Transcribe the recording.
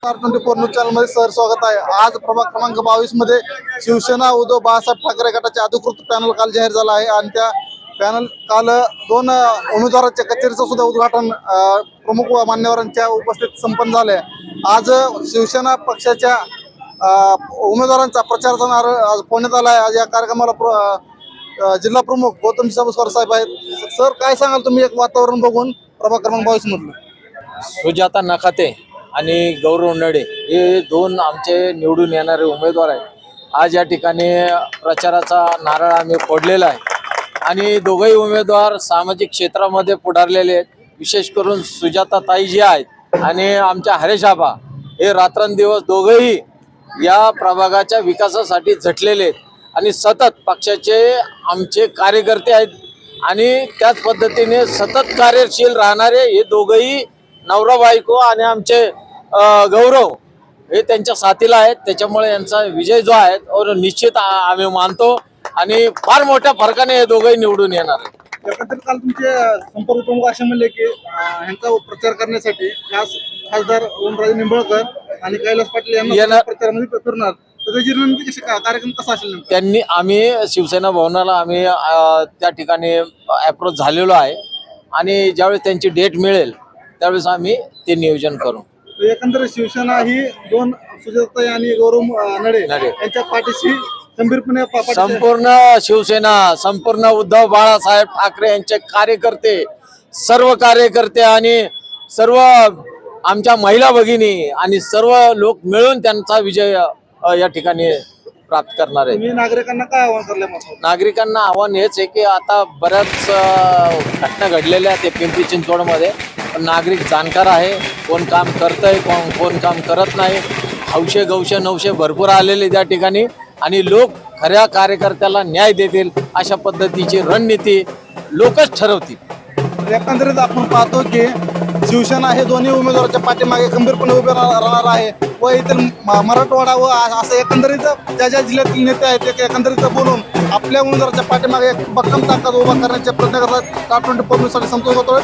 R24 news channel मध्ये sir स्वागत आहे। आज प्रभाग क्रमांक 22 मध्ये शिवसेना उद्धव बाळासाहेब ठाकरे गटाचे अधिकृत पॅनल काल जाहीर झाला आहे आणि त्या पॅनल काल दोन उमेदवारांच्या कचेरीचं सुद्धा उद्घाटन प्रमुख मान्यवरांच्या उपस्थितीत संपन्न झाले। आज शिवसेना पक्षाच्या उमेदवारांचा प्रचार आज पुण्यात आला आहे। आज या कार्यक्रमाला जिल्हा प्रमुख गौतम सबस्कर साहेब आहेत। सर काय सांगाल तुम्ही एक वातावरण बघून प्रभाग क्रमांक 22 मधलं? सुजाता नखाते आणि गौरव नडे हे दोन आमचे निवडून येणारे उमेदवार आहेत। आज या ठिकाणी प्रचाराचा नारळ आम्ही फोडलेला आहे आणि दोघेही उमेदवार सामाजिक क्षेत्रामध्ये पुढारलेले आहेत। विशेष करून सुजाता ताई जी आहेत आणि आमच्या हरेश आबा हे रात्रंदिवस दोघेही या प्रभागाच्या विकासासाठी झटलेले आहेत आणि सतत पक्षाचे आमचे कार्यकर्ते आहेत आणि त्याच पद्धतीने सतत कार्यशील राहणारे हे दोघेही नवरा बायको आणि आमचे गौरव हे त्यांच्या साथीला आहेत। त्याच्यामुळे यांचा विजय जो आहे तो निश्चित आम्ही मानतो आणि फार मोठ्या फरकाने हे दोघेही निवडून येणार आहेत। एकंदरीत काल तुमचे संपर्क प्रमुख असे म्हणले की ह्यांचा प्रचार करण्यासाठी खासदार ओमराजे निंबाळकर आणि कैलास पाटील यांना प्रचारामध्ये फिरणार, तर त्याची रणनीती कशी, कार्यक्रम कसा असेल? त्यांनी आम्ही शिवसेना भवनाला आम्ही त्या ठिकाणी अप्रोच झालेलो आहे आणि ज्यावेळेस त्यांची डेट मिळेल त्यावेळेस आम्ही ते नियोजन करू। एकंदरीत शिवसेना ही दोन सुजाताताई आणि गौरव नडे यांच्या पाठीशी खंबीरपणे संपूर्ण शिवसेना, संपूर्ण उद्धव बाळासाहेब ठाकरे यांचे कार्यकर्ते, सर्व कार्यकर्ते आणि सर्व आमच्या महिला भगिनी आणि सर्व लोक मिळून त्यांचा विजय या ठिकाणी प्राप्त करणार आहे। नागरिकांना काय आवाहन करले? नागरिकांना आव्हान हेच आहे की आता बऱ्याच घटना घडलेल्या ते पिंपरी चिंचवडमध्ये, पण नागरिक जाणकार आहे, कोण काम करतंय कोण काम करत नाही। हौशे गौशे नवशे भरपूर आलेले त्या ठिकाणी आणि लोक खऱ्या कार्यकर्त्याला न्याय देतील अशा पद्धतीची रणनीती लोकच ठरवतील। एकंदरीत आपण पाहतो की शिवसेना हे दोन्ही उमेदवाराच्या पाठीमागे खंबीरपणे उभे राहणार आहे व येथील मराठवाडा व असं एकंदरीत ज्या जिल्ह्यातील नेते आहेत ते एकंदरीत बोलून आपल्या उमेदवाराच्या पाठीमागे एक भक्कम ताकद उभा करण्याचे प्रयत्न करतात। R24 साठी संतोष होतो।